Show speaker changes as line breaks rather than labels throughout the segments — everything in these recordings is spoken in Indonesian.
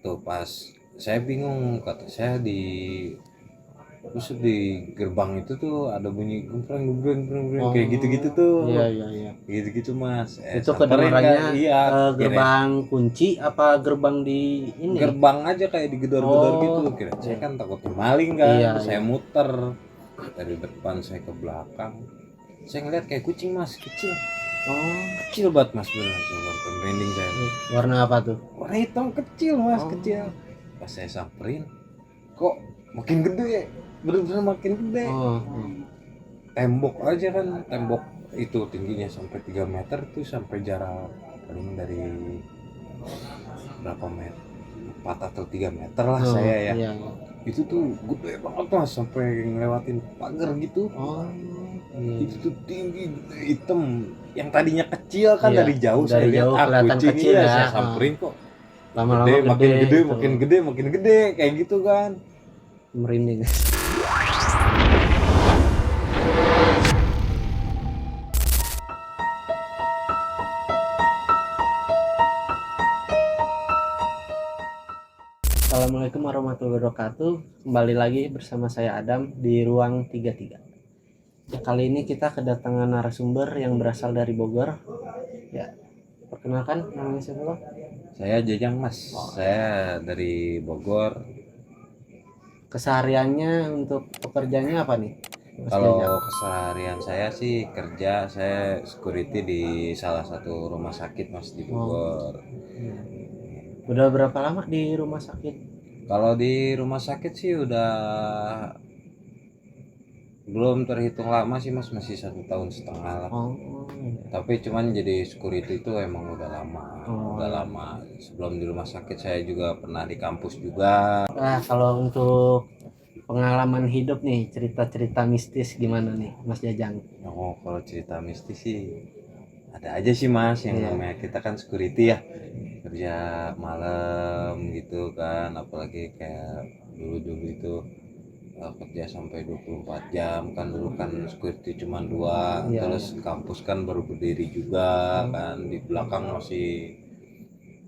waktu pas saya bingung, kata saya di gerbang itu tuh ada bunyi gempreng gempreng gempreng kayak gitu-gitu tuh.
Iya iya iya.
Gitu-gitu Mas.
Itu
Samperin kan?
kedengarannya
Iya, kirain
gerbang kunci apa gerbang di ini?
gerbang aja kayak digedor-gedor gitu.
Oh,
Kira saya
iya.
kan takutnya maling kan.
Iya
Saya
iya.
muter dari depan saya ke belakang. Saya ngeliat kayak kucing Mas, kecil.
Oh,
Kecil banget Mas, bener sampai merinding saya.
warna apa tuh?
Warna hitam kecil Mas,
Oh.
kecil. Pas saya samperin, kok makin gede, bener-bener makin gede.
Oh.
Tembok aja kan, tembok itu tingginya sampai 3 meter tuh, sampai jarak paling dari berapa meter, 4 atau 3 meter lah
Oh,
saya ya.
iya.
Itu tuh gede banget Mas, sampai ngelewatin pagar gitu.
Oh, iya.
Itu tuh tinggi, gede, hitam. Yang tadinya kecil kan,
Iya,
dari jauh saya
dari
lihat
jauh kelihatan
kucing,
kecil
iya,
ya.
saya samperin kok
Lama-lama
gede, makin
gede
gede,
gitu.
makin gede, makin gede, kayak gitu kan.
Merinding. Assalamualaikum warahmatullahi wabarakatuh. Kembali lagi bersama saya Adam di ruang 33. Kali ini kita kedatangan narasumber yang berasal dari Bogor. Ya, perkenalkan namanya siapa, Bang?
Saya Jajang Mas, saya dari Bogor.
Kesehariannya untuk pekerjaannya apa nih, Mas
Kalau
Jajang?
keseharian saya sih kerja, saya security di salah satu rumah sakit Mas di Bogor.
Udah berapa lama di rumah sakit?
Kalau di rumah sakit sih udah belum terhitung lama sih Mas, masih 1,5 tahun lah.
Oh,
Tapi cuman jadi security itu emang udah lama. Udah lama. Sebelum di rumah sakit saya juga pernah di kampus juga.
nah kalau untuk pengalaman hidup nih, cerita-cerita mistis gimana nih, Mas Jajang?
Oh, kalau cerita mistis sih ada aja sih Mas, yang
Iya.
namanya kita kan security ya, kerja malam gitu kan, apalagi kayak dulu-dulu itu kerja sampai 24 jam kan, dulu kan security cuma 2.
Iya,
Terus
iya.
kampus kan baru berdiri juga kan, di belakang masih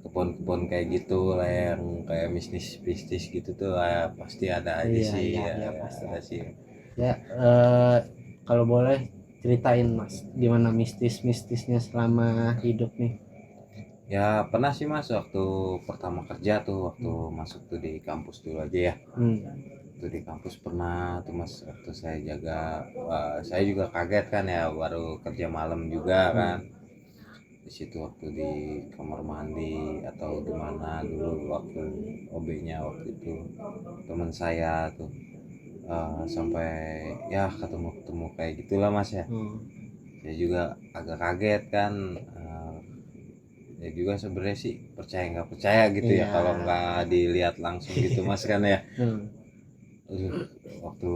kebun-kebun kayak gitu lah, yang kayak bisnis-bisnis gitu tuh pasti ada aja
Iya,
sih
iya,
ya,
iya, pasti.
ada sih.
Ya, kalau boleh ceritain Mas, gimana mistisnya selama hidup nih?
Ya pernah sih Mas, waktu pertama kerja tuh, waktu masuk tuh di kampus dulu aja ya. Tuh di kampus pernah tuh Mas, waktu saya jaga, saya juga kaget kan ya, baru kerja malam juga kan. Di situ waktu di kamar mandi atau di mana dulu, waktu OB-nya waktu itu teman saya tuh, sampai ya ketemu kayak gitulah Mas ya. Saya juga agak kaget kan, ya juga sebenarnya sih percaya nggak percaya gitu ya,
Iya.
kalau nggak dilihat langsung gitu Mas kan ya. Waktu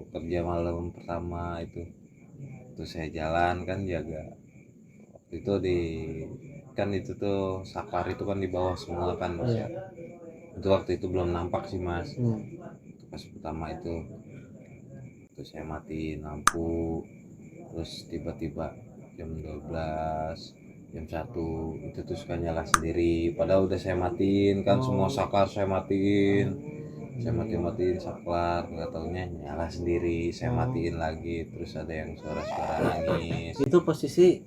kerja malam pertama itu saya jalan kan, jaga waktu itu di, kan itu tuh saklar itu kan di bawah semua kan Mas ya. Itu waktu itu belum nampak sih Mas. Pas pertama itu saya matiin lampu, terus tiba-tiba jam 12, jam 1 itu tuh suka nyala sendiri, padahal udah saya matiin kan, semua saklar saya matiin, saya matiin saklar, nggak taunya nyala sendiri. Saya matiin lagi, terus ada yang suara-suara nangis.
Itu posisi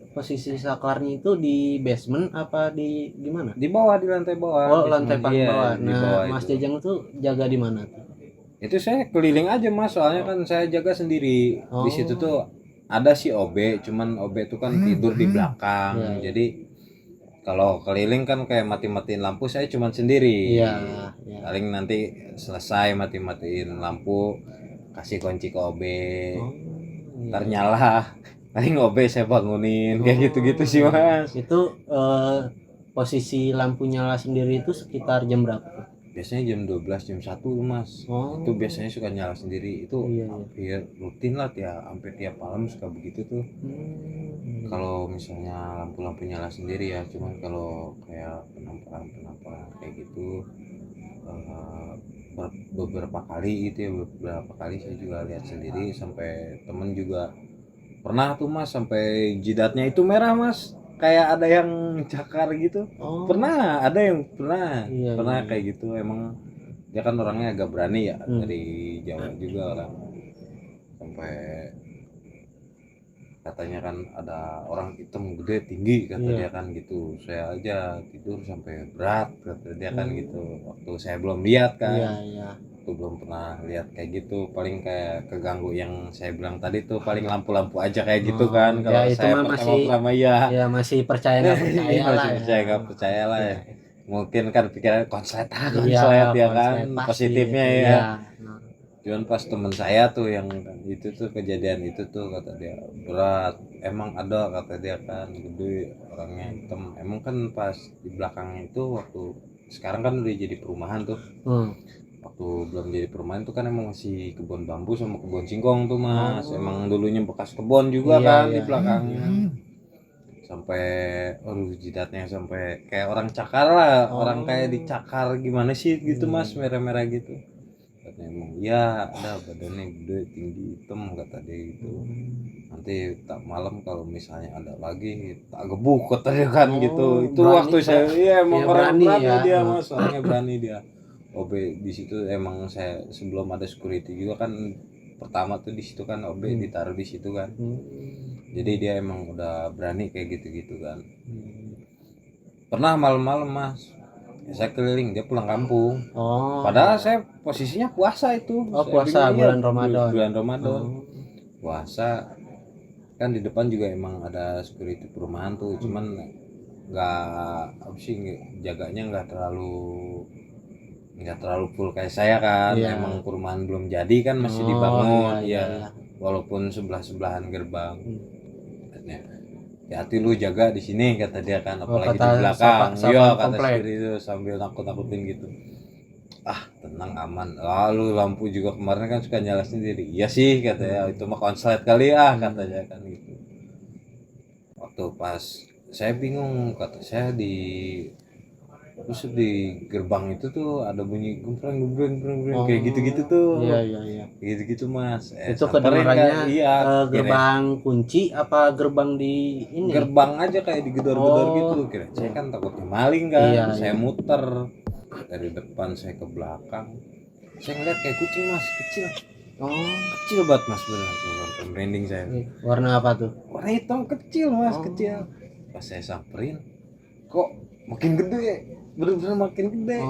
saklarnya itu di basement apa di gimana?
Di bawah, di lantai bawah.
Oh, lantai paling
Iya,
bawah.
di
Nah,
bawah
Mas
itu.
Jajang tuh jaga di mana tuh?
Itu saya keliling aja Mas, soalnya kan saya jaga sendiri. Di situ tuh ada si OB, cuman OB itu kan tidur di belakang. Jadi kalau keliling kan kayak mati-matiin lampu, saya cuman sendiri.
Iya.
Paling nanti selesai mati-matiin lampu, kasih kunci ke OB, ntar nyala, paling OB saya bangunin, kayak gitu-gitu sih Mas.
Itu posisi lampu nyala sendiri itu sekitar jam berapa tuh?
Biasanya jam 12, jam 1 Mas. Itu biasanya suka nyala sendiri. Itu hampir rutin lah ya, hampir tiap malam suka begitu tuh. Kalau misalnya lampu-lampu nyala sendiri ya, cuman kalau kayak penamparan kayak gitu, beberapa kali itu ya, beberapa kali saya juga lihat sendiri. Sampai temen juga pernah tuh Mas, sampai jidatnya itu merah Mas. kayak ada yang cakar gitu.
Oh.
Pernah ada yang pernah
Iya,
pernah
iya.
kayak gitu. Emang dia kan orangnya agak berani ya,
Hmm.
dari Jawa juga orang, sampai katanya kan ada orang hitam gede tinggi kata
Iya.
dia kan gitu. Saya aja tidur sampai berat kata dia kan
Hmm.
gitu. Waktu saya belum lihat kan,
Iya, iya.
aku belum pernah lihat kayak gitu. Paling kayak keganggu yang saya bilang tadi tuh, paling lampu-lampu aja kayak gitu
Oh,
kan.
ya
Kalau
itu
saya
mah masih,
pertama-pertama ya
ya masih percaya nggak percaya lah
masih
ya.
percaya nggak percaya lah
Iya,
ya. Mungkin kan pikiran konslet
iya,
konslet ya kan,
konslet pasti
positifnya
itu.
ya.
Iya.
Cuman pas temen saya tuh yang itu tuh, kejadian itu tuh kata dia berat. Emang ada kata dia kan, gede orangnya hitam. Emang kan pas di belakangnya itu, waktu sekarang kan udah jadi perumahan tuh.
Hmm.
Waktu belum jadi perumahan tuh kan emang masih kebun bambu sama kebun singkong tuh mas. Emang dulunya bekas kebun juga
Iya,
kan di
iya.
belakangnya. Sampai aduh jidatnya sampai kayak orang cakar lah. Orang kayak dicakar gimana sih gitu mas, merah-merah gitu. Katanya emang iya ada badannya gede tinggi hitam kata dia gitu. Nanti tak malam kalau misalnya ada lagi tak gebuk kata dia kan gitu. Itu
Berani,
waktu saya iya emang
ya
orang
berani
berani
ya.
dia mas, orangnya berani dia. OB di situ emang saya sebelum ada security juga kan, pertama tuh di situ kan OB ditaruh di situ kan. Jadi dia emang udah berani kayak gitu-gitu kan. Pernah malam-malam mas, ya, saya keliling dia pulang kampung.
Oh.
Padahal saya posisinya puasa itu.
Oh,
Saya
puasa
bingung,
bulan
iya,
Ramadan.
bulan Ramadan.
Oh.
Puasa kan di depan juga emang ada security perumahan tuh, cuman nggak apa sih, jaganya nggak terlalu full kayak saya kan.
Iya.
Emang perumahan belum jadi kan, masih
Oh,
dibangun
iya,
ya.
iya.
Walaupun sebelahan gerbang. Katanya, hati lu jaga di sini kata dia kan, apalagi
kata
di belakang.
sapaan
Iya kata
komplek.
security itu sambil nakut-nakutin gitu. Ah tenang aman, lalu lampu juga kemarin kan suka nyala sendiri. Iya sih katanya, itu mah konslet kali katanya kan gitu. Waktu pas saya bingung, kata saya di terus di gerbang itu tuh ada bunyi gempreng gempreng gempreng kayak gitu-gitu tuh.
Iya, iya, iya.
Gitu-gitu mas.
Itu
Samperin
kedengarannya
kan, iya
gerbang kunci apa gerbang di ini?
gerbang aja kayak digedor-gedor gitu.
Oh.
Kira saya kan takutnya maling kan.
Iya,
Saya
iya.
muter dari depan saya ke belakang. Saya ngeliat kayak kucing mas, kecil.
Oh.
Kecil banget mas, bener sampai merinding saya.
Warna apa tuh?
Warna hitam kecil mas, kecil. Pas saya samperin, kok makin gede, bener-bener makin gede.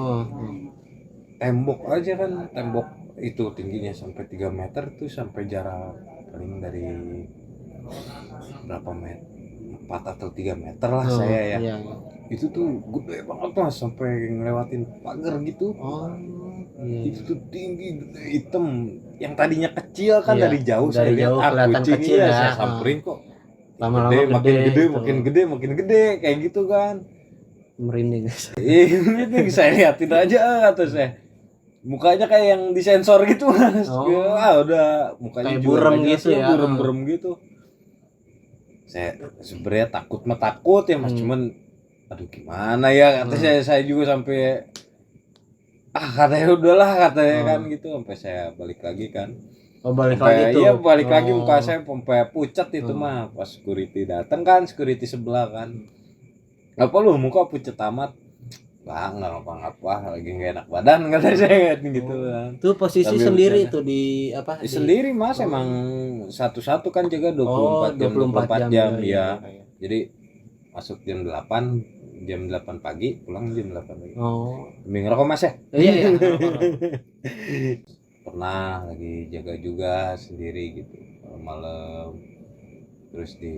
Tembok aja kan, tembok itu tingginya sampai 3 meter tuh, sampai jarak paling dari berapa meter, 4 atau 3 meter lah saya ya.
Iya.
Itu tuh gede banget mas, sampai ngelewatin pagar gitu.
Iya.
Itu tuh tinggi, gede, hitam. Yang tadinya kecil kan,
Iya,
dari jauh saya
dari
lihat
jauh kelihatan
kucing,
kecil
iya
ya.
saya samperin kok
Lama-lama
gede, makin
gede
gede,
itu.
makin gede, makin gede kayak gitu kan.
Merinding.
Ini saya liatin aja kata saya. Mukanya kayak yang disensor gitu mas. Udah mukanya
Kayak
juga
burem
nggak jelas,
gitu ya.
burem-burem gitu. Saya sebenarnya takut ya mas, cuman aduh gimana ya kata saya juga sampai katanya udahlah katanya kan gitu, sampai saya balik lagi kan.
Balik
Sampai
lagi tuh.
iya balik lagi, muka saya sampai pucat itu mah. Pas security datang kan, security sebelah kan, apa lu muka pucat amat? Lah nggak ngapa-ngapa, lagi nggak enak badan kata saya gitu kan.
Tuh posisi
Sambil
sendiri
bercanda.
tuh di apa?
Sendiri mas, emang satu-satu kan jaga 24 jam ya. Jadi masuk jam 8 pagi, pulang jam 8 pagi. Demi ngerokok mas ya?
Iya, iya.
Pernah lagi jaga juga sendiri gitu malam. Terus di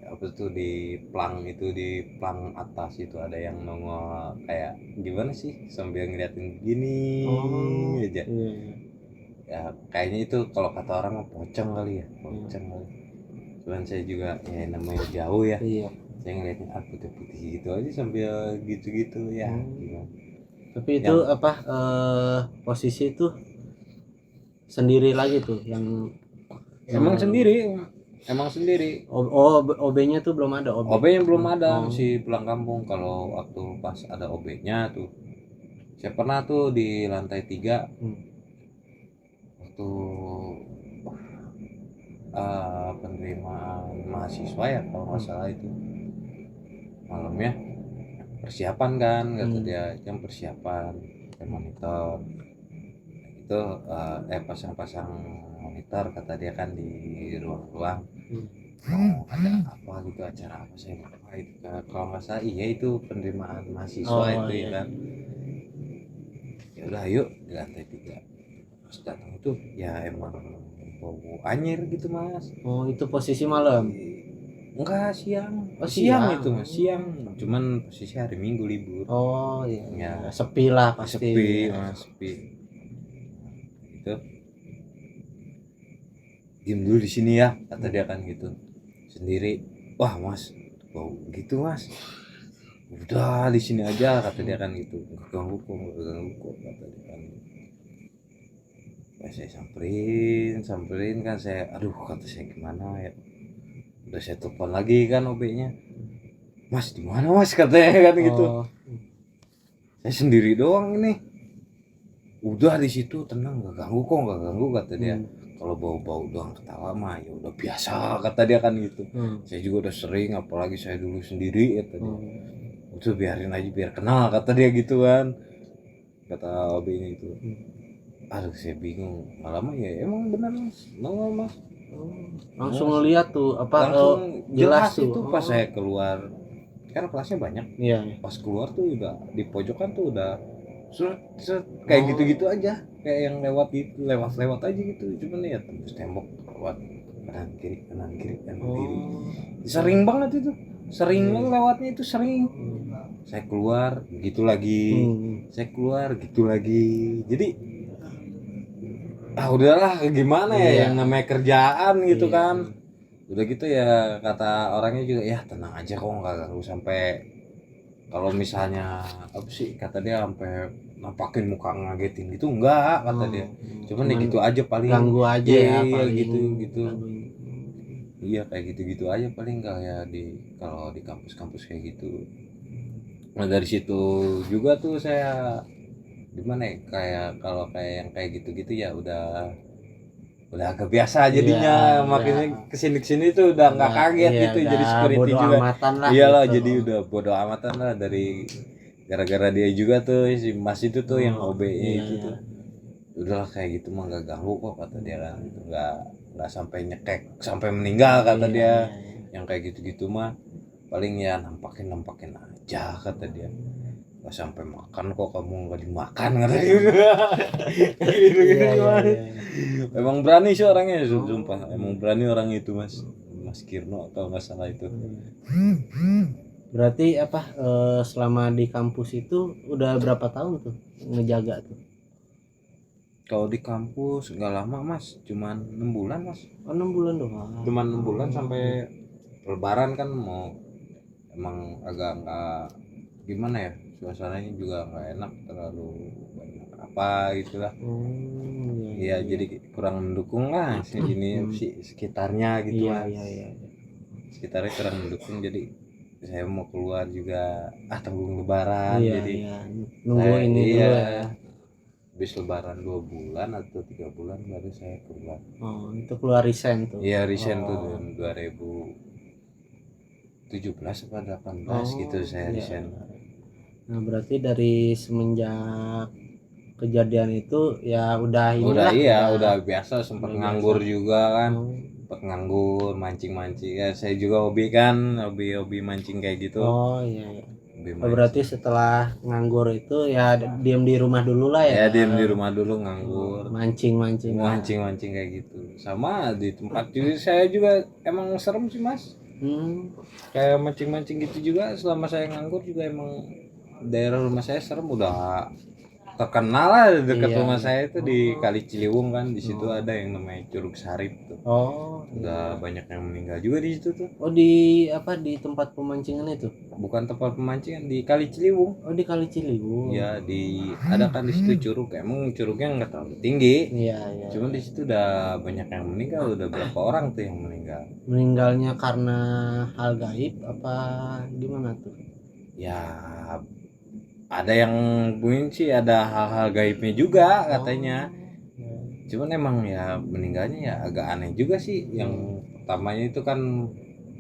apa tuh, di plang itu, di plang atas itu ada yang nongol kayak gimana sih, sambil ngeliatin gini aja. Ya kayaknya itu kalau kata orang mah pocong kali ya, pocong kali. Cuman saya juga ya namanya jauh ya. Saya ngeliatin putih-putih gitu aja sambil gitu-gitu ya. Gimana?
Tapi itu apa posisi itu sendiri lagi tuh yang
emang sendiri.
OB-nya tuh belum ada.
OB yang belum ada, masih pulang kampung. Kalau waktu pas ada OB-nya tuh, saya pernah tuh di lantai 3 waktu penerimaan mahasiswa ya kalau nggak salah itu. malamnya persiapan kan kata
Hmm.
dia, jam persiapan pakai monitor itu, pasang-pasang monitor kata dia kan di ruang-ruang. Mau ada apa gitu, acara apa saya lupa itu, kalau nggak salah iya itu penerimaan mahasiswa
Oh
itu ya
iya.
kan. Ya udah ayo di lantai 3. Pas datang itu ya emang bau anjir gitu mas.
Oh itu posisi malam.
Enggak, siang.
Oh
Siang
siang.
itu mas, siang, cuman posisi hari Minggu libur.
Oh iya,
Ya
sepi lah pasti.
sepi
Ya.
mas, sepi itu. Diem dulu di sini ya kata dia kan gitu sendiri. Wah mas, bau gitu mas, udah di sini aja kata dia kan gitu, nggak ganggu kok, nggak ganggu kok kata dia kan. Ya saya samperin kan, saya aduh kata saya gimana ya, udah saya telepon lagi kan OB-nya, mas di mana mas katanya kan gitu.
Oh.
Saya sendiri doang ini, udah di situ tenang, nggak ganggu kok, nggak ganggu kata dia. Kalau bau-bau doang ketawa mah ya udah biasa kata dia kan gitu. Saya juga udah sering, apalagi saya dulu sendiri kata dia. Udah biarin aja biar kenal kata dia gitu kan, kata OB-nya itu. Aduh saya bingung, lama ya emang benar mas, nongol mas.
Langsung ngeliat tuh apa
Langsung
jelas
jelas
tuh.
itu pas saya keluar, kan kelasnya banyak.
Iya.
Pas keluar tuh udah di pojokan tuh udah seret kayak gitu-gitu aja, kayak yang lewat gitu, lewat aja gitu, cuman ya tembus tembok, lewat kanan kiri kanan kiri kanan kiri. Sering banget itu, sering banget lewatnya itu sering. Saya keluar gitu lagi, saya keluar gitu lagi, jadi udahlah gimana ya, yang namanya kerjaan gitu kan. Udah gitu ya kata orangnya juga, ya tenang aja kok, nggak ganggu sampai, kalau misalnya apa sih kata dia sampai nampakin muka ngagetin gitu enggak kata dia, cuman ya gitu aja paling,
ganggu aja ya
iya
paling.
gitu iya kayak gitu aja paling, kayak kalau di kampus-kampus kayak gitu. Nah dari situ juga tuh saya gimana ya, kayak kalau kayak yang kayak gitu-gitu ya udah agak biasa jadinya, makanya kesini tuh udah nggak kaget gitu, jadi security juga iyalah gitu. Jadi udah bodo amatan lah, dari gara-gara dia juga tuh si mas itu tuh yang OB-nya itu tuh, udahlah kayak gitu mah nggak ganggu kok kata dia kan, nggak sampai nyekek sampai meninggal kata dia. Yang kayak gitu-gitu mah paling ya nampakin aja kata dia, nggak sampai makan kok, kamu nggak dimakan kata dia. Gitu mas. Emang berani sih orangnya, sumpah emang berani orang itu mas Kirno kalau nggak salah itu.
Berarti apa selama di kampus itu udah berapa tahun tuh ngejaga tuh?
Kalau di kampus nggak lama mas, cuman 6 bulan mas.
Oh 6 bulan doang.
Cuman 6 bulan sampai lebaran kan, mau emang agak nggak gimana ya, suasananya juga nggak enak, terlalu banyak apa gitulah. Iya jadi kurang mendukung lah ini sih sekitarnya gitu mas. Sekitarnya kurang mendukung, jadi saya mau keluar juga tanggung lebaran, jadi
nunggu ini dulu ya.
Habis lebaran 2 bulan atau 3 bulan baru saya keluar.
Itu keluar resign tuh.
Iya resign tuh tahun 2017 apa 18 gitu saya resign.
Nah berarti dari semenjak kejadian itu ya udah
udah biasa, sempat nganggur juga kan. Sempat nganggur, mancing ya, saya juga hobi mancing kayak gitu.
Berarti setelah nganggur itu ya diam di rumah dulu lah ya.
Ya diam di rumah dulu, nganggur, mancing kayak gitu. Sama di tempat juga saya juga emang serem sih mas. Kayak mancing gitu juga selama saya nganggur juga, emang daerah rumah saya serem, udah terkenal lah dekat rumah saya itu di Kali Ciliwung kan, di situ ada yang namanya Curug Sarip tuh. Udah banyak yang meninggal juga di situ tuh.
Di tempat pemancingan itu?
Bukan tempat pemancingan, di Kali Ciliwung.
Di Kali Ciliwung.
Ya ada kan di situ curug, emang curugnya nggak terlalu tinggi. Cuman di situ udah banyak yang meninggal, udah berapa orang tuh yang meninggal.
Meninggalnya karena hal gaib apa gimana tuh?
Ya ada yang mungkin sih ada hal-hal gaibnya juga katanya. Cuman emang ya meninggalnya ya agak aneh juga sih. Yang pertamanya itu kan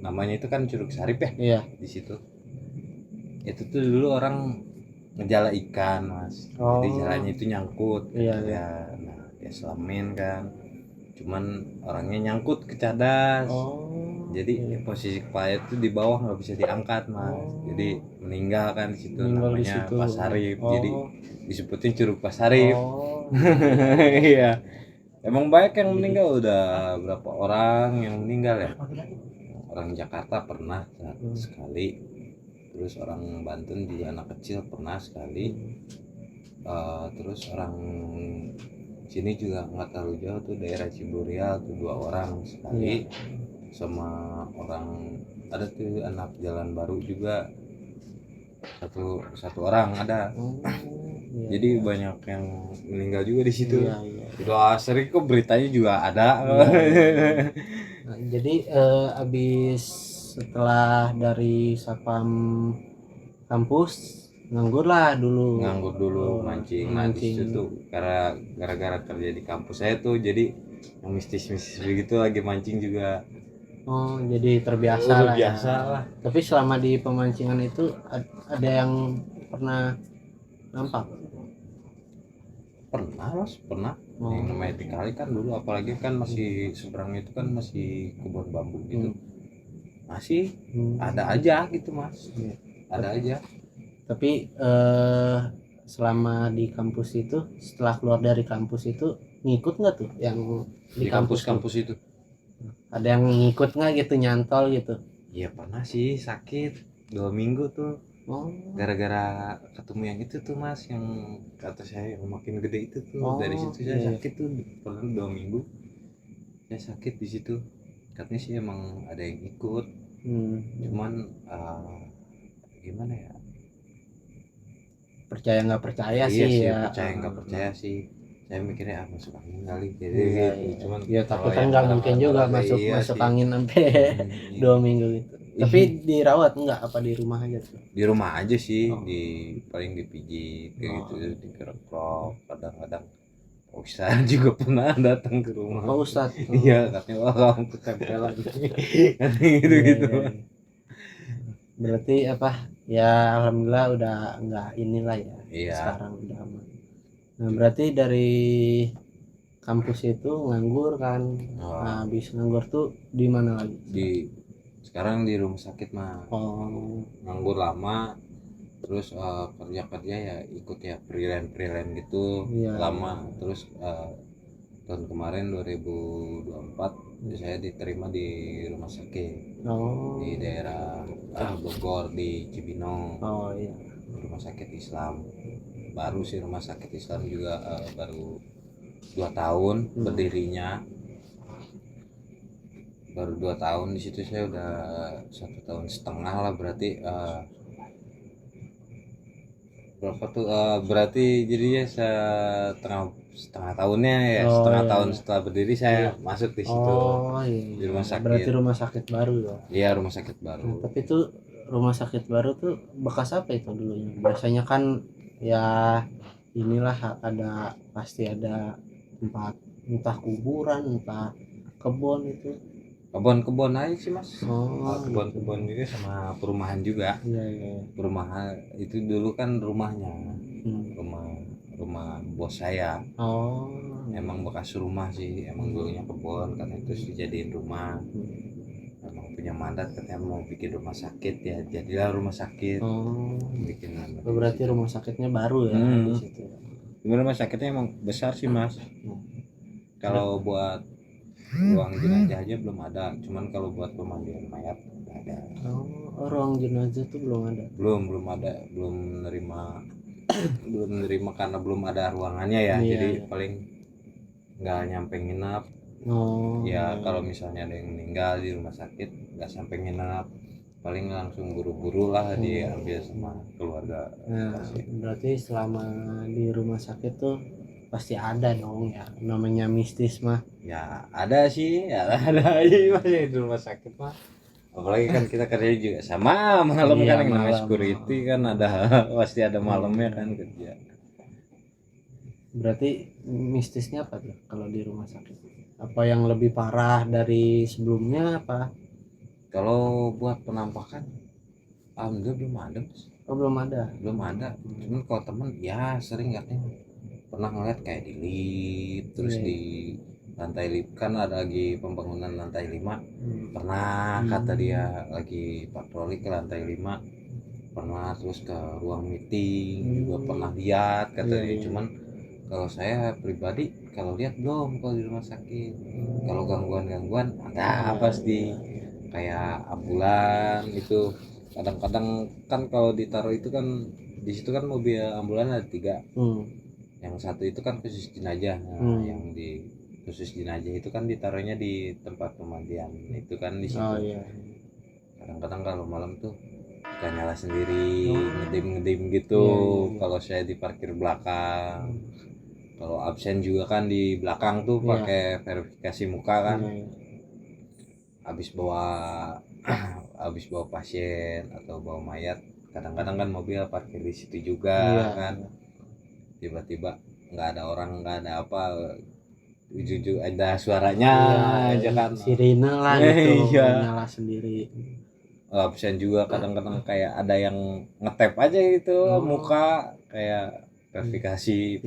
namanya itu kan Curug Sarip ya. Di situ itu tuh dulu orang ngejala ikan mas, jadi
Oh.
jalannya itu nyangkut
Iya,
ya. Nah dia selamin kan, cuman orangnya nyangkut ke cadas,
Oh.
jadi
Iya.
posisi kepala itu di bawah nggak bisa diangkat mas,
Oh.
jadi meninggal kan di situ,
Meninggal di
namanya
situ.
Pasarip, jadi
Oh.
disebutin Curug Pasarip.
Oh.
Iya, emang banyak yang
Jadi-
meninggal, udah berapa orang yang meninggal ya. Orang Jakarta pernah sekali, terus orang Banten juga anak kecil pernah sekali. Terus orang sini juga nggak terlalu jauh tuh, daerah Ciburial tuh 2 orang sekali. Sama orang ada tuh anak Jalan Baru juga satu orang ada.
Oh. Iya.
Jadi banyak yang meninggal juga di situ.
Iya, iya.
Udah sering kok beritanya juga ada.
Iya. Nah, jadi habis setelah dari Sapam kampus nganggur lah dulu.
Nganggur dulu mancing. Nah di situ tuh karena gara-gara kerja di kampus saya tuh, jadi yang mistis-mistis begitu lagi mancing juga.
Oh, jadi terbiasa
Udah
lah ya.
biasa lah.
Tapi selama di pemancingan itu ada yang pernah nampak?
Pernah mas, pernah. Yang namanya dikali kan dulu, apalagi kan masih seberang itu kan masih kebun bambu gitu. Masih ada aja gitu mas. Ada aja.
Tapi selama di kampus itu, setelah keluar dari kampus itu ngikut nggak tuh yang
Di kampus-kampus itu?
Ada yang ngikut nggak gitu, nyantol gitu?
Iya pernah sih, sakit 2 minggu tuh.
Oh.
Gara-gara ketemu yang itu tuh mas, yang kata saya yang makin gede itu tuh. Dari situ saya
Iya.
sakit tuh, pernah 2 minggu saya sakit di situ. Katanya sih emang ada yang ikut. Cuman gimana ya,
Percaya nggak percaya
iya
sih
sih
ya.
percaya nggak percaya sih, saya mikirnya masuk angin kali jadi
Iya,
gitu.
iya.
Cuman
Ya tapi
kalau
kan
yang
nggak mungkin juga
orang-orang
masuk
iya
masuk
sih.
angin sampai 2 minggu gitu. Tapi dirawat nggak, apa di rumah aja tuh?
Di rumah aja sih. Di paling dipijit kayak gitu, dikerok kadang-kadang. Ustaz juga pernah datang ke rumah.
Oh, Ustaz.
Iya katanya, wah kamu ketempelan katanya gitu-gitu.
Iya. Berarti apa ya, alhamdulillah udah nggak inilah ya.
Iya.
Sekarang udah aman. Nah berarti dari kampus itu nganggur kan. Nah habis nganggur tuh di mana lagi?
Sekarang di rumah sakit mah.
Oh.
Nganggur lama, terus kerja ya ikut ya freelance gitu.
Iya.
Lama terus tahun kemarin 2024 saya diterima di rumah sakit. Di daerah Bogor di Cibinong.
Oh iya.
Rumah sakit Islam baru sih, rumah sakit Islam juga baru 2 tahun berdirinya, baru 2 tahun. Di situ saya udah 1,5 tahun lah, berarti berapa tuh, berarti jadinya setengah tahunnya ya. Setengah tahun setelah berdiri saya masuk di situ. Di rumah sakit.
Berarti rumah sakit baru ya?
Iya rumah sakit baru.
Tapi itu rumah sakit baru tuh bekas apa itu dulunya? Biasanya kan ya inilah, pasti ada tempat, entah kuburan entah kebun itu.
Kebun aja sih mas.
Kebun
juga sama perumahan juga.
Iya.
Perumahan itu dulu kan rumahnya, rumah bos saya. Emang bekas rumah sih, emang dulunya kebun kan, terus dijadiin rumah. Emang punya mandat katanya mau bikin rumah sakit ya, jadilah rumah sakit. Bikin.
Berarti rumah sakitnya baru ya di situ.
Rumah sakitnya emang besar sih mas. Kalau buat ruang jenazah aja belum ada, cuman kalau buat pemandian mayat ada.
Ruang jenazah tuh belum ada?
Belum ada, belum nerima karena belum ada ruangannya ya. Jadi paling nggak nyampe nginap. Ya kalau misalnya ada yang meninggal di rumah sakit nggak sampai nginap, paling langsung buru-buru lah diambil sama keluarga.
Berarti selama di rumah sakit tuh pasti ada dong ya namanya mistis mah.
Ya ada sih, ya ada aja masih di rumah sakit mah. Apalagi kan kita kerja juga sama malam kan, yang namanya security kan ada pasti ada malamnya kan kerja.
Berarti mistisnya apa tuh kalau di rumah sakit? Apa yang lebih parah dari sebelumnya apa?
Kalau buat penampakan alhamdulillah belum ada mas.
Oh, belum ada.
Cuman kalau temen ya sering katanya pernah ngeliat kayak di lift terus
Iya.
di lantai lift kan ada lagi pembangunan lantai 5. Pernah kata dia lagi patroli ke lantai 5, pernah terus ke ruang meeting juga pernah lihat kata
Iya,
dia.
iya.
Cuman kalau saya pribadi kalau lihat belum kalau di rumah sakit. Kalau gangguan ada pasti kayak ambulan itu. Kadang-kadang kan kalau ditaruh itu kan di situ kan mobil ambulan ada 3. Yang satu itu kan khusus jenazah. Nah, yang di khusus jenazah itu kan ditaruhnya di tempat pemandian itu kan di situ.
Oh iya.
Kadang-kadang kalau malam tuh suka nyala sendiri, ngedim gitu.
Iya, iya, iya.
Kalau saya di parkir belakang, kalau absen juga kan di belakang tuh
Iya.
pakai verifikasi muka kan.
Iya, iya.
Habis bawa habis bawa pasien atau bawa mayat, kadang-kadang kan mobil parkir di situ juga
Iya.
kan. Tiba-tiba nggak ada orang, nggak ada apa, jujur ada suaranya aja kan.
Sirine lah gitu,
Iya.
nyala sendiri.
Absen juga kadang-kadang kayak ada yang ngetep aja gitu muka kayak verifikasi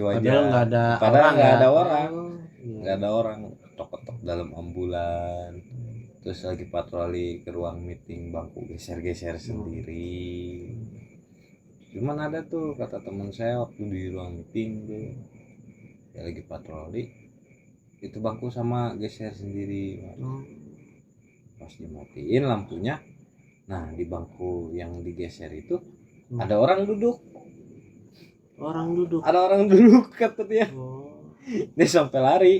wajah.
Padahal nggak ada
Padahal
orang
nggak
ya.
ada orang,
Iya.
nggak ada orang, ketok-ketok dalam ambulan. Terus lagi patroli ke ruang meeting, bangku geser-geser sendiri. Cuman ada tuh kata teman saya waktu di ruang meeting tuh ya lagi patroli itu bangku sama geser sendiri. Pas dimatiin lampunya, nah di bangku yang digeser itu ada orang duduk. Ada orang duduk kata dia. Dia sampai lari.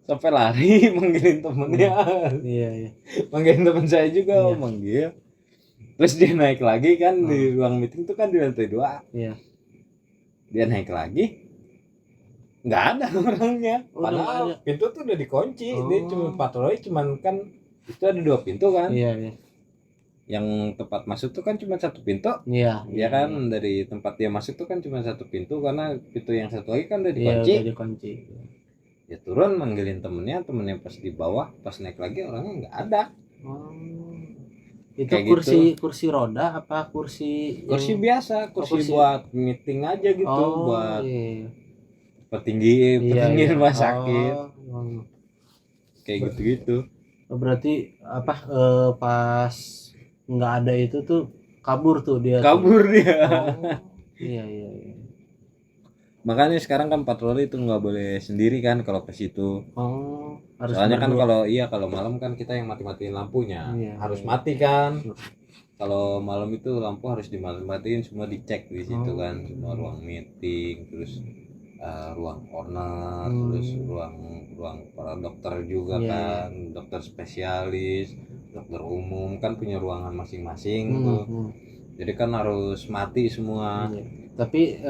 Sampai lari manggilin temennya.
Iya.
Manggilin teman saya juga manggil. Terus dia naik lagi kan di ruang meeting tuh kan di lantai 2.
Iya.
Dia naik lagi. Nggak ada orangnya. Padahal pintu tuh udah dikunci. Dia cuma patroli, cuman kan itu ada 2 pintu kan.
Iya.
Yang tempat masuk tuh kan cuma 1 pintu.
Iya.
Dia kan dari tempat dia masuk tuh kan cuma 1 pintu karena pintu yang satu lagi kan udah dikunci.
Iya, udah dikunci.
Ya turun manggilin temennya pas di bawah, pas naik lagi orangnya nggak ada.
Itu
kayak
kursi roda apa kursi
biasa, kursi buat meeting aja gitu, buat petinggi rumah sakit. Kayak gitu.
Berarti apa pas nggak ada itu tuh kabur dia. Iya.
Makanya sekarang kan patroli itu nggak boleh sendiri kan kalau ke situ.
Harus
soalnya kan kalau malam kan kita yang mati-matiin lampunya. Harus mati kan. Kalau malam itu lampu harus dimati-matiin, semua dicek di situ kan, semua ruang meeting, terus ruang owner, terus ruang para dokter juga kan, dokter spesialis, dokter umum kan punya ruangan masing-masing tuh. Jadi kan harus mati semua.
Tapi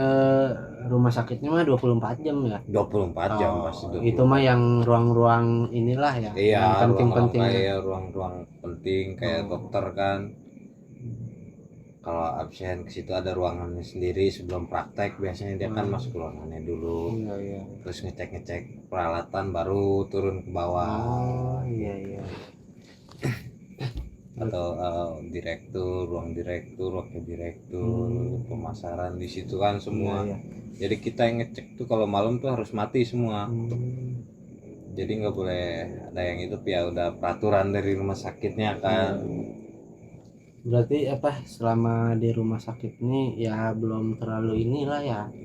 rumah sakitnya mah 24 jam ya?
24 jam pasti.
Itu mah yang ruang-ruang inilah ya.
Iya,
yang penting-penting.
Kayak ruang-ruang penting kayak dokter kan. Kalau absen ke situ ada ruangannya sendiri sebelum praktek, biasanya dia kan masuk ruangannya dulu.
Iya.
Terus ngecek peralatan baru turun ke bawah.
Iya.
Atau ruang direktur, wakil direktur, pemasaran di situ kan semua.
Iya.
Jadi kita yang ngecek tuh kalau malam tuh harus mati semua. Jadi nggak boleh ada yang itu ya, udah peraturan dari rumah sakitnya kan.
Berarti selama di rumah sakit ini ya belum terlalu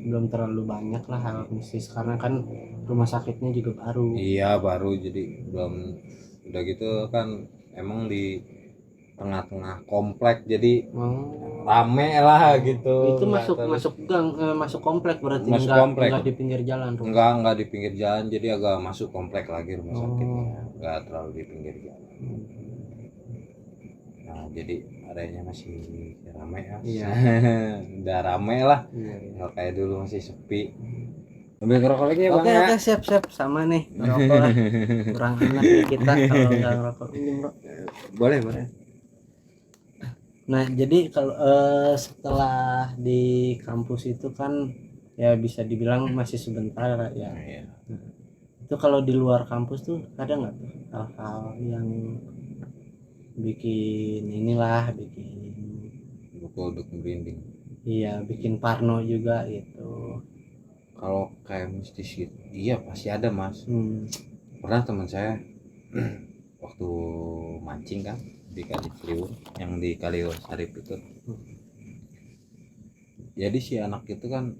belum terlalu banyak lah hal mistis karena kan rumah sakitnya juga baru.
Iya baru, jadi belum, udah gitu kan emang di tengah-tengah komplek jadi rame lah gitu.
Itu masuk gang, masuk komplek berarti enggak di pinggir jalan.
Enggak di pinggir jalan, jadi agak masuk komplek lagi rumah sakitnya, enggak terlalu di pinggir jalan. Nah jadi areanya masih rame ya.
Iya.
Udah rame lah. Nggak kayak dulu masih sepi. Ambil ngerokok lagi ya Bang.
Oke, siap sama nih ngerokok lah. Kurang enak kita kalau nggak ngerokok ini bro.
Boleh.
Nah jadi kalau setelah di kampus itu kan ya bisa dibilang masih sebentar ya. Itu kalau di luar kampus tuh ada nggak tuh hal-hal yang bikin
Kodok merinding.
Iya, bikin parno juga gitu.
Kalau kayak mistis gitu, iya pasti ada mas.
Hmm.
Pernah teman saya waktu mancing kan di Kali Ciliwung, yang di Kaliwung Sarip itu. Jadi si anak itu kan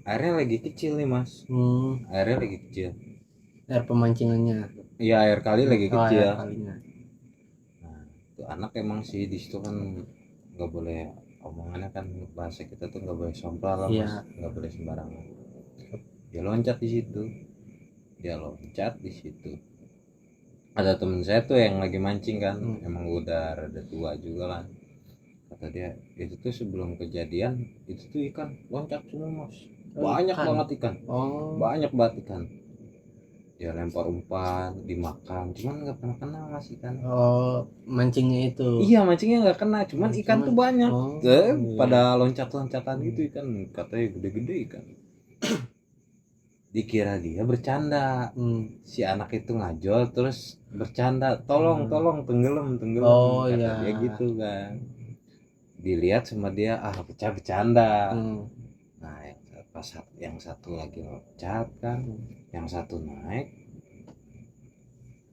airnya lagi kecil nih mas, airnya lagi kecil.
Air pemancingannya.
Iya air kali lagi
Oh,
kecil.
air kalinya.
Nah, itu anak emang sih di situ kan nggak boleh, omongannya kan bahasa kita tuh nggak boleh sompral lah
Iya.
mas, nggak boleh sembarangan. Dia loncat di situ, ada temen saya tuh yang lagi mancing kan, emang udah rada tua juga lah. Kata dia itu tuh sebelum kejadian itu tuh ikan loncat semua mas, banyak
Ikan.
banget ikan,
Oh.
banyak banget ikan. Dia lempar umpan dimakan, cuman nggak pernah kena mas ikan.
Oh, mancingnya itu.
Iya mancingnya nggak kena, cuman ikan tuh banyak.
Oh,
Pada loncat-loncatan gitu ikan, katanya gede-gede ikan. Dikira dia bercanda. Si anak itu ngajol terus bercanda, tolong tenggelam
Oh,
kata
iya.
dia gitu kan. Dilihat sama dia, pecah bercanda. Nah pas yang satu lagi loncat kan, yang satu naik,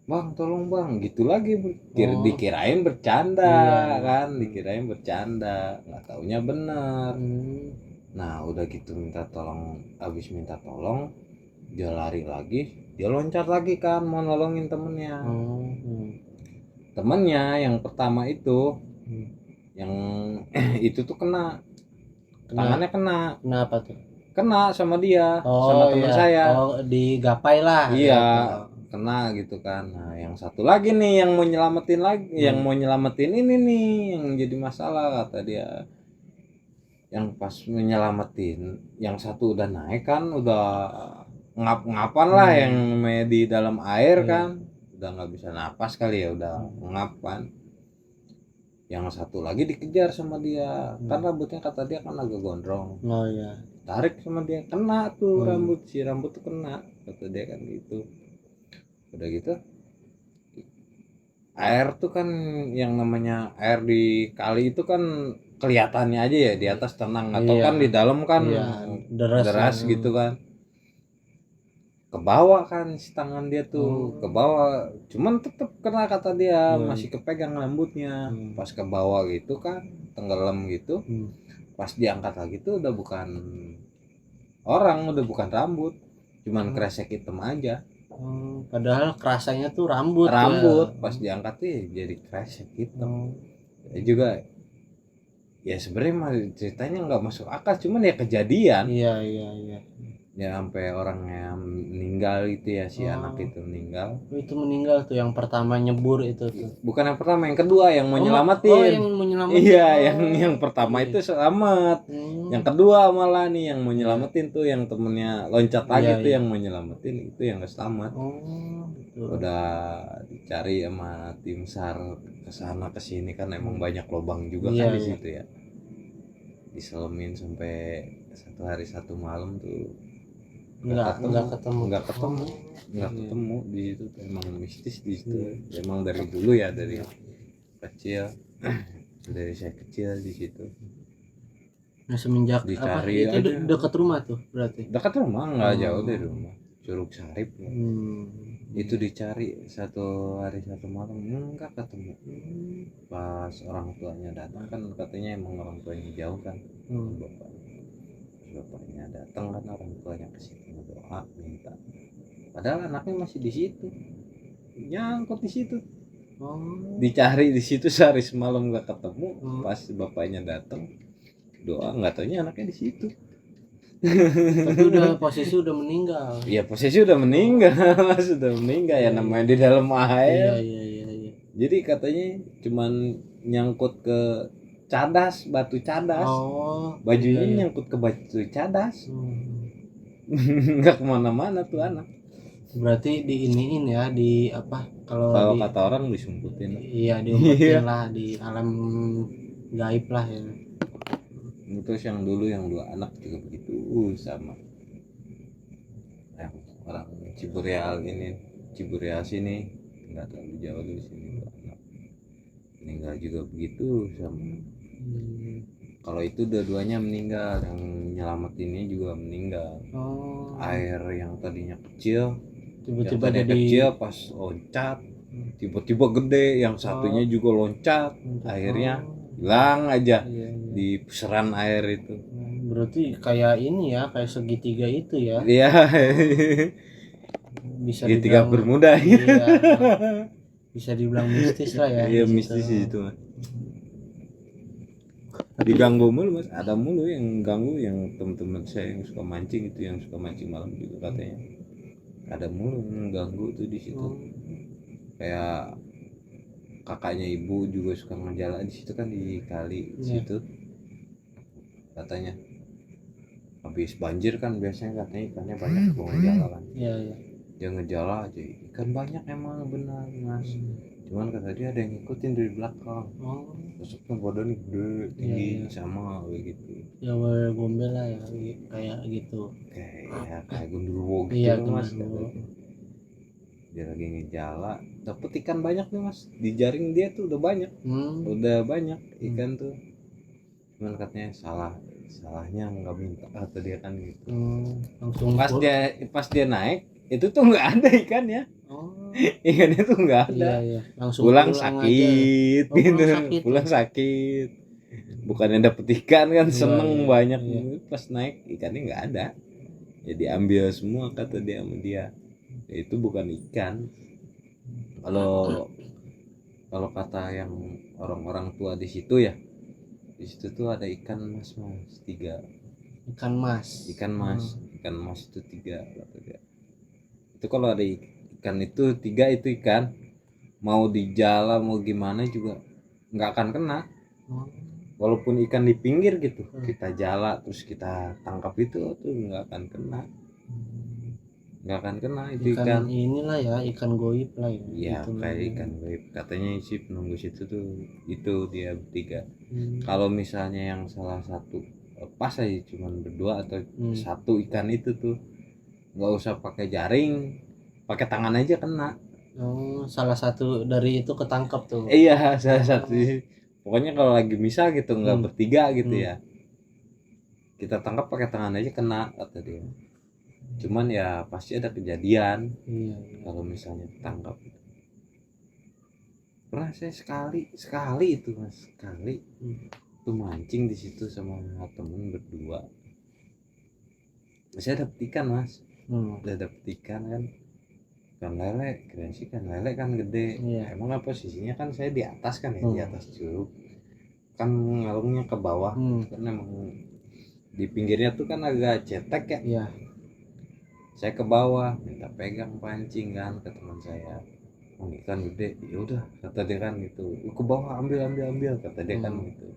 bang tolong bang, gitu lagi. Dikirain bercanda.
Iya.
Kan dikirain bercanda, nggak taunya bener. Nah udah gitu abis minta tolong dia lari lagi, dia loncat lagi kan mau nolongin temennya. Temennya yang pertama itu yang itu tuh kena tangannya,
Kenapa tuh?
kena sama dia,
Oh,
sama teman
iya.
saya.
Oh, digapai lah.
Iya
Gitu.
kena gitu kan. Nah yang satu lagi nih yang mau nyelamatin yang mau nyelamatin ini nih yang jadi masalah, kata dia. Yang pas menyelamatin yang satu udah naik kan, udah ngap-ngapan lah, yang di dalam air kan udah nggak bisa napas kali ya, udah ngap kan. Yang satu lagi dikejar sama dia, kan rambutnya kata dia kan agak gondrong.
Oh iya.
Tarik sama dia, kena tuh rambut tuh kena, kata dia kan gitu. Udah gitu air tuh kan, yang namanya air di kali itu kan kelihatannya aja ya di atas tenang, atau kan di dalam kan deras gitu kan. Ke bawah kan si tangan dia tuh, ke bawah, cuman tetep kena kata dia, masih kepegang rambutnya. Pas ke bawah gitu kan tenggelam gitu, pas diangkat lagi tuh udah bukan orang, udah bukan rambut, cuman kresek hitam aja.
Padahal kerasanya tuh rambut ya.
Pas diangkat tuh jadi kresek hitam. Ya juga ya sebenarnya mah ceritanya nggak masuk akal, cuman ya kejadian.
Iya.
Ya sampai orangnya meninggal itu ya, si anak itu meninggal.
Itu meninggal tuh yang pertama nyebur itu tuh.
Bukan yang pertama, yang kedua yang mau nyelamatin.
Oh, yang mau nyelamatin.
Iya, yang pertama itu selamat. Yang kedua malah nih yang mau nyelamatin tuh, yang temennya loncat lagi tuh yang mau nyelamatin itu yang nggak selamat.
Betul.
Udah dicari sama tim SAR kesana kesini kan, emang banyak lubang juga kan di situ ya. Diselemin sampai 1 hari 1 malam tuh nggak ketemu di situ. Emang mistis di situ. Emang dari dulu ya, dari kecil, dari saya kecil di situ.
Nah semenjak
dicari
itu dekat rumah tuh berarti?
Dekat rumah, nggak jauh dari rumah, Curug Sarip. Itu dicari 1 hari 1 malam nggak ketemu. Pas orang tuanya datang kan, katanya emang orang tuanya jauh kan, bapaknya datang kan, orang tuanya ke situ doa minta, padahal anaknya masih di situ, nyangkut di situ. Dicari di situ sehari semalam nggak ketemu. Pas bapaknya datang doa, nggak taunya anaknya di situ.
Tapi posisi udah meninggal.
Iya posisi udah meninggal. Sudah meninggal ya, namanya di dalam air.
Iya.
Jadi katanya cuman nyangkut ke cadas, batu cadas. Bajunya nyangkut ke batu cadas. Nggak kemana-mana tuh anak.
Berarti diiniin ya, di apa
kalau kata orang disumputin.
Iya, diumpetin lah di alam gaib lah ya.
Terus yang dulu yang 2 anak juga begitu sama. Yang orang Ciburial sini, nggak terlalu jauh dari sini, 2 anak meninggal juga begitu sama. Kalau itu dua-duanya meninggal, yang nyelamatinnya juga meninggal.
Oh,
Air yang tadinya kecil,
tiba-tiba jadi
pas loncat tiba-tiba gede, yang satunya juga loncat, akhirnya hilang aja
iya, iya.
di pusaran air itu.
Berarti kayak ini ya, kayak segitiga itu ya,
Iya.
bisa
Segitiga
dibilang
bermuda.
iya, bisa dibilang mistis lah ya
Iya,
di situ.
mistis di situ Mas. Diganggu mulu Mas, ada mulu yang ganggu, yang teman-teman saya yang suka mancing itu, yang suka mancing malam juga katanya ada mulu yang ganggu tuh di situ. Kayak kakaknya ibu juga suka ngejalan di situ kan, di kali situ katanya habis banjir kan biasanya katanya ikannya banyak mau ngejala kan.
Iya, iya.
Dia ngejala aja ikan banyak emang benar Mas, cuman kata dia ada yang ngikutin dari belakang.
Oh,
Besoknya badannya gede tinggi sama begitu,
ya gombel lah ya, kayak gitu.
kayak gundurwo gitu
Iya,
loh Mas.
genderuwo.
Dia lagi ngejala dapet ikan banyak nih Mas, di jaring dia tuh udah banyak ikan tuh, cuman katanya salahnya nggak minta atau dia kan gitu.
Langsung
Pas dia naik itu tuh nggak ada ikannya.
Oh,
Ikannya tuh nggak ada.
iya. Langsung
Pulang
aja.
sakit
Oh,
gitu.
sakit.
Pulang sakit, bukannya dapet ikan kan, seneng banyak. Pas naik ikannya nggak ada, ya diambil semua kata dia sama dia. Ya, itu bukan ikan. Kalau kata yang orang-orang tua di situ ya, di situ tuh ada ikan mas 3.
Ikan mas
Itu 3 kata dia. Itu kalau ada ikan itu 3, itu ikan mau dijala mau gimana juga nggak akan kena. Walaupun ikan di pinggir gitu, kita jala terus kita tangkap itu tuh nggak akan kena. Itu ikan
inilah ya, ikan goib lah ya.
Iya,
gitu
kayak
lah.
ikan goib katanya sih penunggu situ tuh, itu dia bertiga. Kalau misalnya yang salah satu pas aja cuman berdua atau satu ikan itu tuh nggak usah pakai jaring, pakai tangan aja kena.
Oh, salah satu dari itu ketangkep tuh.
Iya, salah satu. Pokoknya kalau lagi misah gitu nggak bertiga gitu ya, kita tangkap pakai tangan aja kena kata dia. Cuman ya pasti ada kejadian.
Iya.
Kalau misalnya tangkap. Pernah saya sekali itu mas, tuh mancing di situ sama temen berdua. Saya dapet ikan mas, udah dapet ikan kan lele, keren sih kan lele kan gede. Emang apa posisinya kan saya di atas kan ya, di atas curug kan, ngalungnya ke bawah kan, emang di pinggirnya tuh kan agak cetek ya. Saya ke bawah minta pegang pancing kan ke teman saya, ikan gede. Ya udah kata dia kan gitu, ke bawah ambil kata dia kan gitu.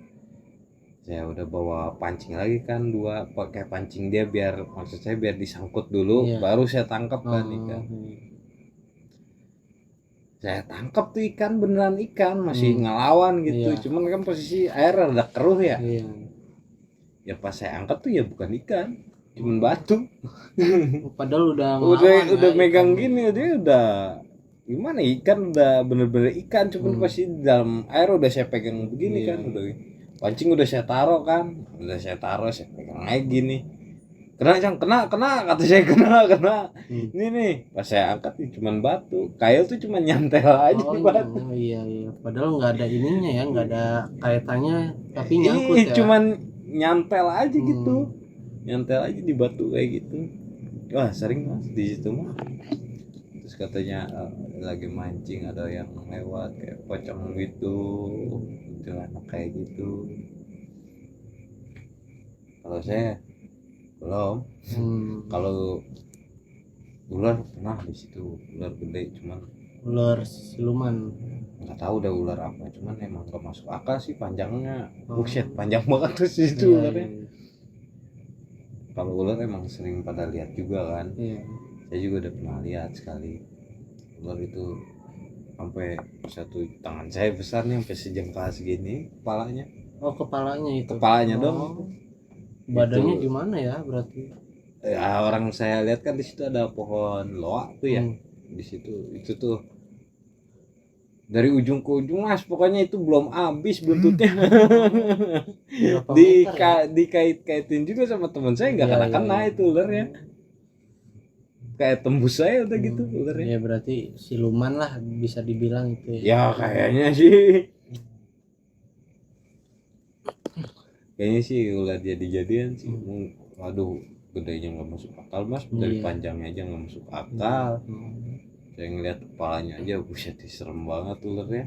Saya udah bawa pancing lagi kan 2, pakai pancing dia biar, maksud saya biar disangkut dulu baru saya tangkap kan ikan. Saya tangkap tuh ikan, beneran ikan masih ngelawan gitu. Cuman kan posisi air rada keruh ya. Ya pas saya angkat tuh ya bukan ikan, cuman batu.
Padahal udah
megang gini dia udah gimana, ikan udah bener-bener ikan, cuman pasti di dalam air udah saya pegang begini kan, udah pancing udah saya taruh kan, saya pegang aja gini, kena kata saya, kena ini nih. Pas saya angkat nih cuman batu, kail tuh cuman nyantel aja di batu.
Iya, padahal nggak ada ininya ya, nggak ada kaitannya, tapi nyangkut ya.
Cuman nyantel aja gitu, nyantel aja di batu kayak gitu. Wah sering mas di situ mah. Terus katanya lagi mancing ada yang lewat kayak pocong gitu, anak kayak gitu. Kalau saya belum. Kalau ular pernah di situ, ular gede, cuman
ular siluman
nggak tahu udah ular apa, cuman emang gak masuk akal sih panjangnya. Buset, panjang banget tuh situ ularnya. Kalau ular emang sering pada lihat juga kan. Saya juga udah pernah lihat sekali ular itu sampai satu tangan saya besar nih, sampai sejengkal segini kepalanya.
Kepalanya itu,
kepalanya dong.
Badannya itu gimana ya berarti
ya, orang saya lihat kan di situ ada pohon loa tuh ya. Di situ itu tuh dari ujung ke ujung mas, pokoknya itu belum habis buntutnya.
Berapa meter ya?
Dikait-kaitin juga sama teman saya, nggak
Iya, iya,
kena-kena
iya.
itu ularnya, kayak tembus saya udah gitu ularnya.
Ya berarti siluman lah bisa dibilang itu ya.
Ya kayaknya sih, kayaknya sih ular jadi-jadian sih. Waduh, gedenya nggak masuk akal mas, dari
Iya.
panjangnya aja nggak masuk akal.
Hmm.
Saya ngeliat kepalanya aja, buset, serem banget ularnya.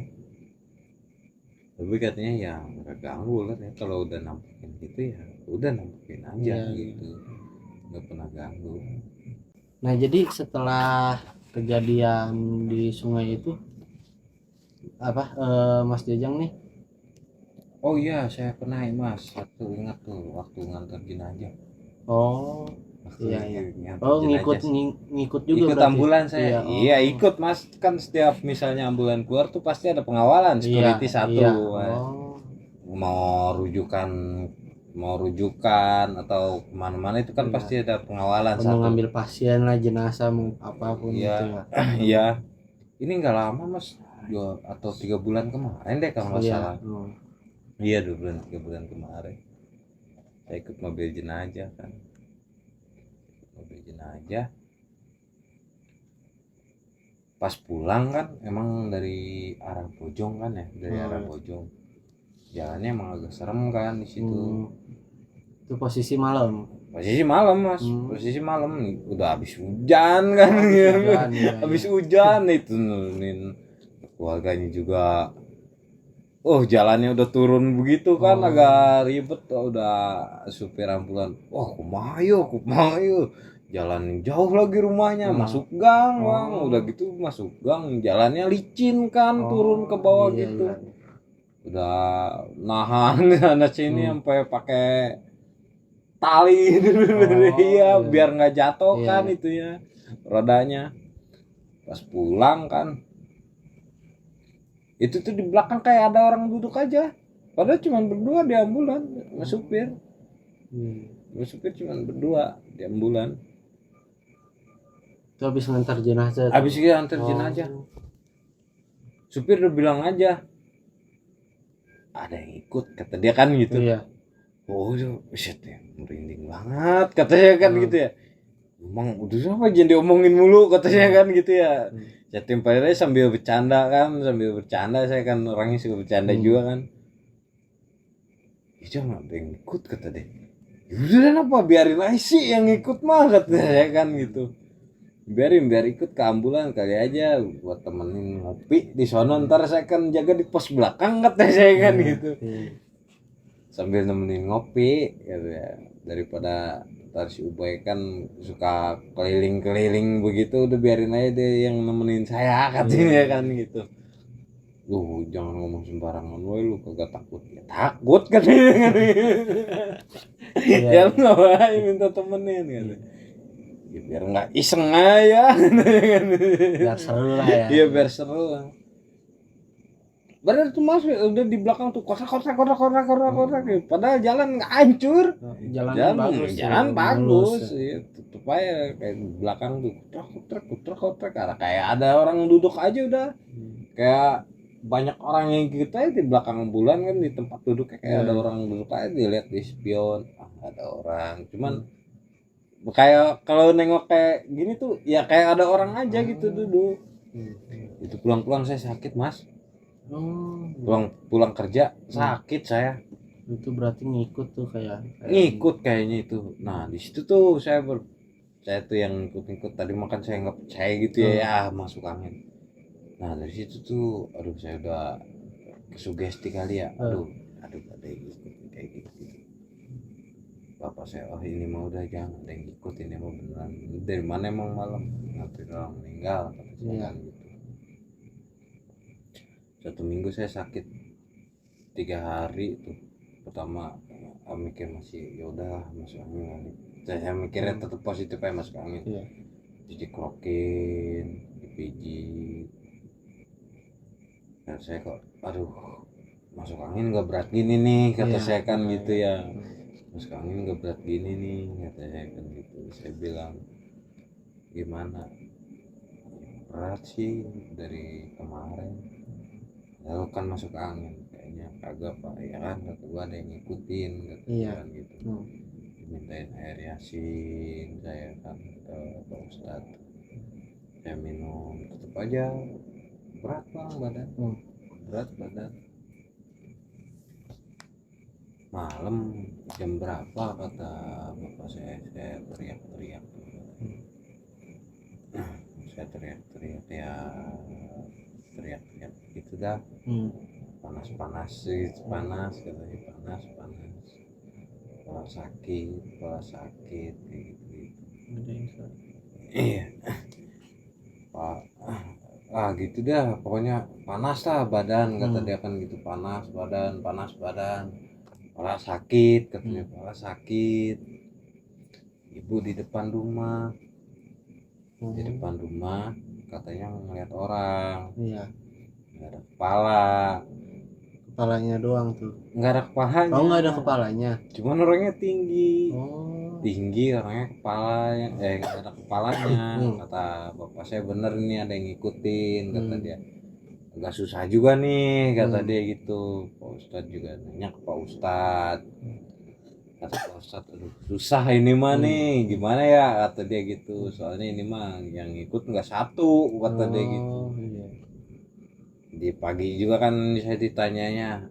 Tapi katanya ya nggak ganggu ular ya, kalau udah nampakin gitu ya udah nampakin aja
Iya, iya.
gitu, nggak pernah ganggu.
Nah, jadi setelah kejadian di sungai itu apa Mas Jajang nih?
Oh iya, saya pernah mas, satu ingat tuh waktu ngantar jenazah.
Oh,
Waktu
iya, iya.
ngantar
Oh,
jenazah
ngikut juga
ikut
berarti.
ambulan saya.
Iya,
Iya
oh.
ikut mas, kan setiap misalnya ambulan keluar tuh pasti ada pengawalan
Iya,
security satu
iya.
mas.
Oh.
mau rujukan mau rujukan atau kemana-mana itu kan
Iya.
pasti ada pengawalan
Mau
satu.
ngambil pasien lah, jenazah mau apapun
Iya.
itu ya.
Iya, ini nggak lama mas, 2 atau 3 bulan kemarin deh kalau nggak
Iya.
salah.
Oh.
Iya, 2 bulan 3 bulan kemarin saya ikut mobil jenazah kan, mobil jenazah. Pas pulang kan emang dari arah Bojong kan ya, dari arah Bojong jalannya emang agak serem kan di situ.
Itu posisi malam.
Posisi malam mas, posisi malam udah habis hujan kan.
Hujan, iya,
Habis
iya.
hujan itu nurunin keluarganya juga. Oh jalannya udah turun begitu kan, agak ribet. Udah supir ambulan, wah kumayo jalan jauh lagi rumahnya, masuk gang bang. Udah gitu masuk gang, jalannya licin kan, turun ke bawah
Iya,
gitu.
iya.
Udah nahan anak sini sampai pakai tali iya
Iya.
biar nggak jatuh
Iya,
kan
iya.
itunya rodanya. Pas pulang kan itu tuh di belakang kayak ada orang duduk aja, padahal cuma berdua di ambulan sama supir. Sama supir cuma berdua di ambulan.
Itu habis ngantar jenazah
Habis
tuh.
itu antar jenazah, supir udah bilang aja ada yang ikut kata dia kan gitu.
Iya.
Oh buset ya, merinding banget katanya kan gitu ya. Emang udah apa jangan diomongin mulu katanya kan gitu ya. Saya tempelin aja sambil bercanda kan, sambil bercanda, saya kan orangnya suka bercanda juga kan. Itu nggak ada yang ikut kata deh. Yaudah apa biarin aja sih yang ikut mah kata saya kan gitu. Biar ikut ke ambulan kali aja buat temenin ngopi di sono, ntar saya kan jaga di pos belakang kata saya kan gitu. Sambil nemenin ngopi gitu ya, daripada ntar si Ubay kan suka keliling-keliling begitu, udah biarin aja deh yang nemenin saya katanya kan gitu. Lu jangan ngomong sembarangan, woy lu kagak takut ya takut katanya. Ya lu ngapain minta temenin kan, ya biar nggak iseng aja.
Biar seru lah ya.
Iya biar seru lah. Bener tuh mas, udah di belakang tuh kotak gitu. Padahal jalan nggak hancur, jalan bagus, ya, tutup aja kayak di belakang tuh kutrek kayak ada orang duduk aja udah, kayak banyak orang yang gitu aja di belakang bulan kan, di tempat duduknya kayak ada orang duduk aja, dilihat di spion nggak ada orang, cuman kayak kalau nengok kayak gini tuh ya kayak ada orang aja gitu duduk. Itu pulang saya sakit mas. Pulang kerja sakit saya.
Itu berarti ngikut tuh kayak
Ngikut kayaknya itu. Nah di situ tuh saya tuh yang ikut tadi, makan saya nggak percaya gitu ya masuk angin. Nah dari situ tuh aduh saya udah kesugesti kali ya, aduh ada yang ikut kayak gitu. Bapak saya, oh ini mau udah jangan ada yang ikut, ini mau beneran dari mana emang malam ngapain orang meninggal kata saya gitu. 1 minggu saya sakit 3 hari tuh. Pertama mikir masih yaudah masuk angin, saya mikirnya tetap positif aja masuk angin. Dikrokin, dipijit, dan saya kok aduh masuk angin gak berat gini nih kata saya kan gitu ya. Masuk angin gak berat gini nih kata saya kan gitu. Saya bilang gimana, berat sih dari kemarin. lalu kan masuk angin kayaknya kagak pak ya kan, kata gua ada yang ngikutin kata
Iya.
kan gitu.
Hmm.
Dimintain air yasin saya kan ke Pak Ustadz, saya minum tetep aja berat bang badan, berat badan. Malam jam berapa kata bapak saya teriak-teriak, saya teriak-teriak ya, teriak-teriak gitu dah. Panas-panas sih, panas katanya, panas kepala sakit kayak gitu. Iya pak, gitu dah pokoknya panas lah badan kata dia kan gitu, panas badan kepala sakit katanya, kepala sakit. Ibu di depan rumah, di depan rumah katanya ngeliat orang,
Iya.
nggak ada kepala,
Kepalanya doang tuh.
nggak ada kepalanya.
Oh, nggak ada kepalanya.
Cuman orangnya tinggi.
Oh.
Tinggi orangnya, kepalanya nggak ada kepalanya. Kata bapak saya bener nih ada yang ngikutin kata dia. Agak susah juga nih kata dia gitu. Pak Ustadz juga nanya ke Pak Ustadz. Kata Pak Ustadz, aduh susah ini mah nih, gimana ya kata dia gitu. Soalnya ini mah yang ngikut nggak satu kata dia gitu.
Iya.
Di pagi juga kan saya ditanyanya,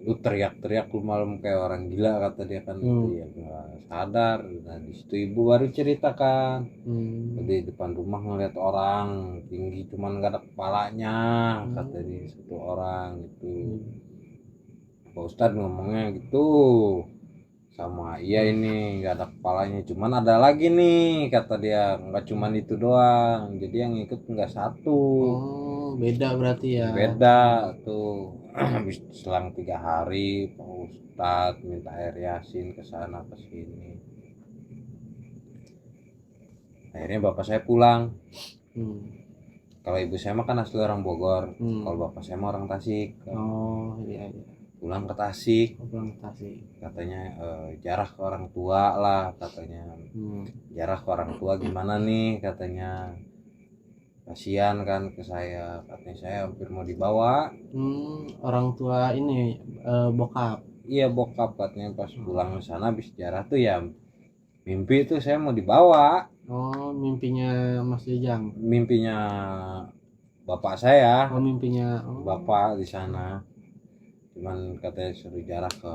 lu teriak-teriak lu malam kayak orang gila kata dia kan gitu ya, nggak sadar. Nah di situ ibu baru ceritakan, di depan rumah ngeliat orang tinggi cuman nggak ada kepalanya kata dia, satu orang itu. Pak Ustadz ngomongnya gitu sama, iya ini nggak ada kepalanya cuman ada lagi nih kata dia, nggak cuman itu doang, jadi yang ikut nggak satu.
Oh, beda berarti ya.
Beda tuh. Habis selang 3 hari Pak Ustadz minta air yasin ke sana ke sini. Akhirnya bapak saya pulang. Kalau ibu saya mah kan asli orang Bogor. Kalau bapak saya mah orang Tasik.
Oh iya.
Pulang ke Tasik.
Pulang ke Tasik.
Katanya jarah ke orang tua lah katanya. Jarah ke orang tua gimana nih katanya. Kasihan kan ke saya, katanya saya hampir mau dibawa.
Orang tua ini bokap.
Iya bokap, katanya pas pulang ke sana habis jarah tuh ya mimpi itu saya mau dibawa.
Oh, mimpinya Mas Jejang.
Mimpinya bapak saya.
Oh, mimpinya
bapak di sana. Cuman katanya suruh jarah ke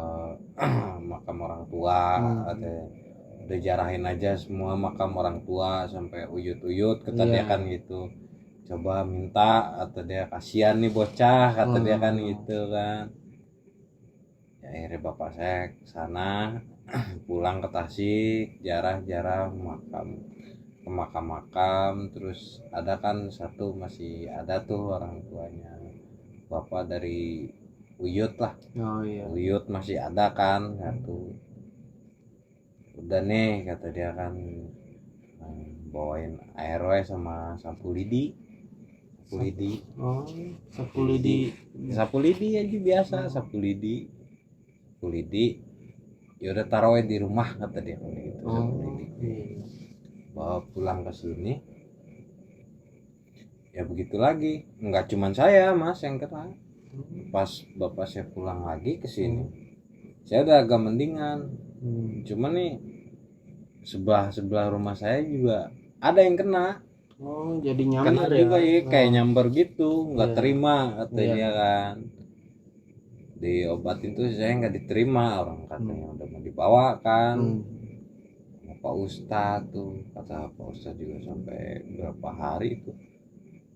makam orang tua, katanya udah jarahin aja semua makam orang tua sampai uyut-uyut kata dia kan gitu. Coba minta atau dia, kasihan nih bocah kata dia kan gitu kan. Ya, akhirnya bapak saya kesana pulang ke Tasik, jarah ke makam, terus ada kan satu masih ada tuh orang tuanya bapak dari Uyut lah.
Oh iya.
Uyut masih ada kan satu. Udah nih kata dia kan, bawain ARW sama sapu lidi.
Oh, sapu lidi
aja biasa, sapu lidi. Ya udah taruhin di rumah kata dia kalau gitu. Sapu lidi bawa pulang ke sini. Ya begitu lagi, nggak cuman saya mas yang kena. Pas bapak saya pulang lagi ke sini, saya udah agak mendingan. Cuman nih sebelah rumah saya juga ada yang kena.
Oh, jadi nyamber
kena
ya.
juga ya, kayak nyamber gitu, nggak terima katanya dia kan. Diobatin tuh saya nggak diterima, orang katanya udah mau dibawa kan. Pak Ustadz tuh, kata Pak Ustadz juga sampai berapa hari tuh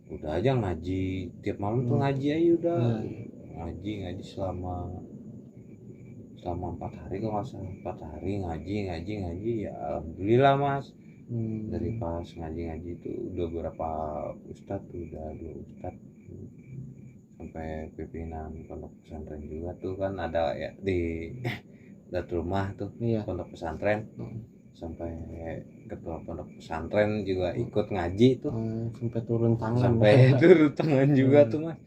udah aja ngaji tiap malam tuh, ngaji aja udah. Ngaji selama 4 hari kalau nggak salah, 4 hari ngaji ya alhamdulillah mas. Dari pas ngaji itu udah berapa ustadz tuh, udah 2 ustadz sampai pimpinan pondok pesantren juga tuh kan ada ya di dekat rumah tuh. Pondok pesantren sampai ketua pondok pesantren juga ikut ngaji tuh.
Sampai turun tangan.
Sampai turun tangan juga tuh mas.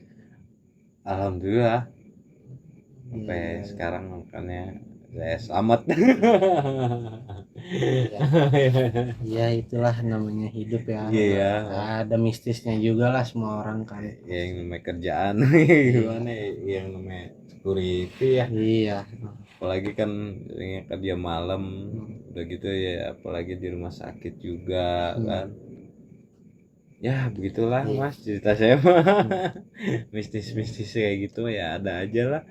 Alhamdulillah sampai sekarang makanya saya selamat.
Ya itulah namanya hidup ya.
Iya.
Ada mistisnya juga lah semua orang kan.
Ya, yang namanya kerjaan gimana ya, yang namanya security ya,
Iya.
apalagi kan yang kerja malam udah gitu ya, apalagi di rumah sakit juga kan. Ya begitulah
Iya.
mas cerita saya mah. Mistis-mistis kayak gitu ya ada aja lah.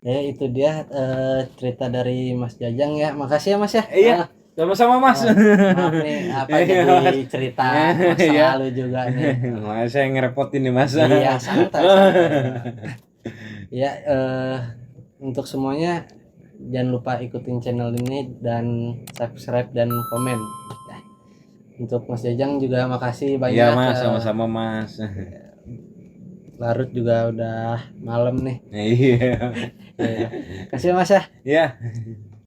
Ya itu dia cerita dari Mas Jajang ya. Makasih ya Mas ya.
Iya, sama-sama mas.
Maaf nih apa
Iya,
jadi
Mas.
cerita masa
Iya.
lalu juga nih.
Makanya saya ngerepotin nih mas.
Iya santai, santai. Ya untuk semuanya jangan lupa ikutin channel ini dan subscribe dan komen. Ya, untuk Mas Jajang juga makasih banyak.
Iya mas, sama-sama mas.
Larut juga udah malam nih.
Iya.
Ya, kasih ya Mas ya.
Iya.